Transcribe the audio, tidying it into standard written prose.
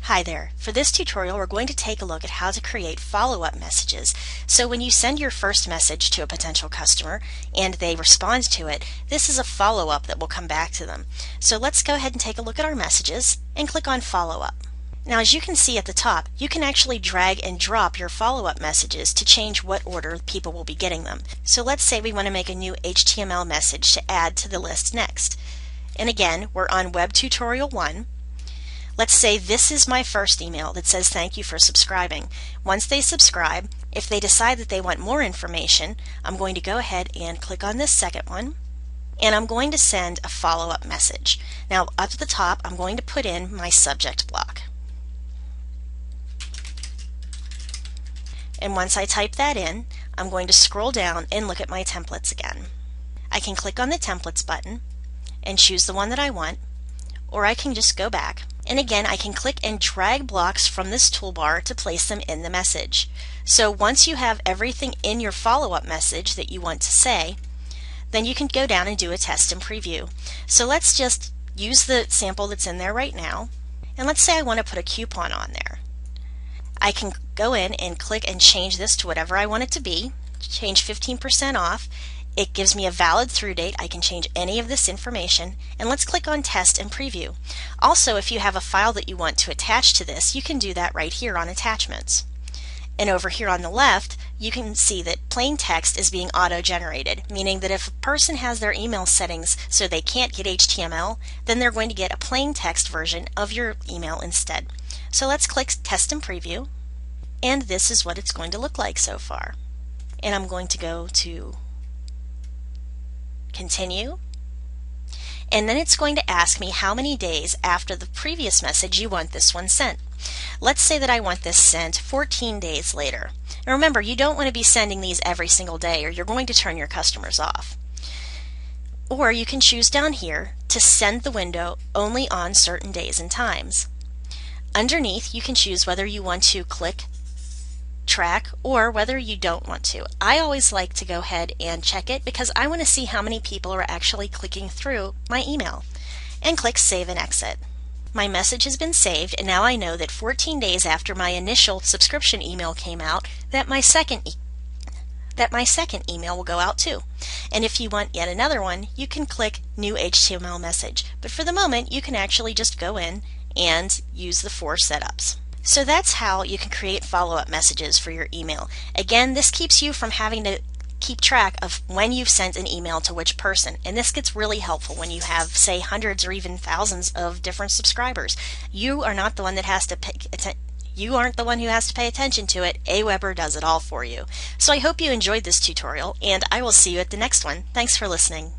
Hi there. For this tutorial, we're going to take a look at how to create follow-up messages. So when you send your first message to a potential customer and they respond to it, this is a follow-up that will come back to them. So let's go ahead and take a look at our messages and click on follow-up. Now, as you can see at the top, you can actually drag and drop your follow-up messages to change what order people will be getting them. So let's say we want to make a new HTML message to add to the list next. And again, we're on Web Tutorial 1. Let's say this is my first email that says thank you for subscribing. Once they subscribe, if they decide that they want more information, I'm going to go ahead and click on this second one, and I'm going to send a follow-up message. Now up at the top, I'm going to put in my subject block. And once I type that in, I'm going to scroll down and look at my templates again. I can click on the templates button and choose the one that I want, or I can just go back. And again, I can click and drag blocks from this toolbar to place them in the message. So once you have everything in your follow-up message that you want to say, then you can go down and do a test and preview. So let's just use the sample that's in there right now. And let's say I want to put a coupon on there. I can go in and click and change this to whatever I want it to be, change 15% off. It gives me a valid through date. I can change any of this information, and let's click on Test and Preview. Also, if you have a file that you want to attach to this, you can do that right here on Attachments. And over here on the left, you can see that plain text is being auto-generated, meaning that if a person has their email settings so they can't get HTML, then they're going to get a plain text version of your email instead. So let's click Test and Preview, and this is what it's going to look like so far. And I'm going to go to Continue, and then it's going to ask me how many days after the previous message you want this one sent. Let's say that I want this sent 14 days later. And remember, you don't want to be sending these every single day or you're going to turn your customers off. Or you can choose down here to send the window only on certain days and times. Underneath, you can choose whether you want to click track or whether you don't want to. I always like to go ahead and check it because I want to see how many people are actually clicking through my email, and click Save and Exit. My message has been saved, and now I know that 14 days after my initial subscription email came out that my second email will go out too. And if you want yet another one, you can click New HTML Message. But for the moment, you can actually just go in and use the 4 setups. So that's how you can create follow-up messages for your email. Again, this keeps you from having to keep track of when you've sent an email to which person. And this gets really helpful when you have, say, hundreds or even thousands of different subscribers. You are not the one that has to You aren't the one who has to pay attention to it. Aweber does it all for you. So I hope you enjoyed this tutorial, and I will see you at the next one. Thanks for listening.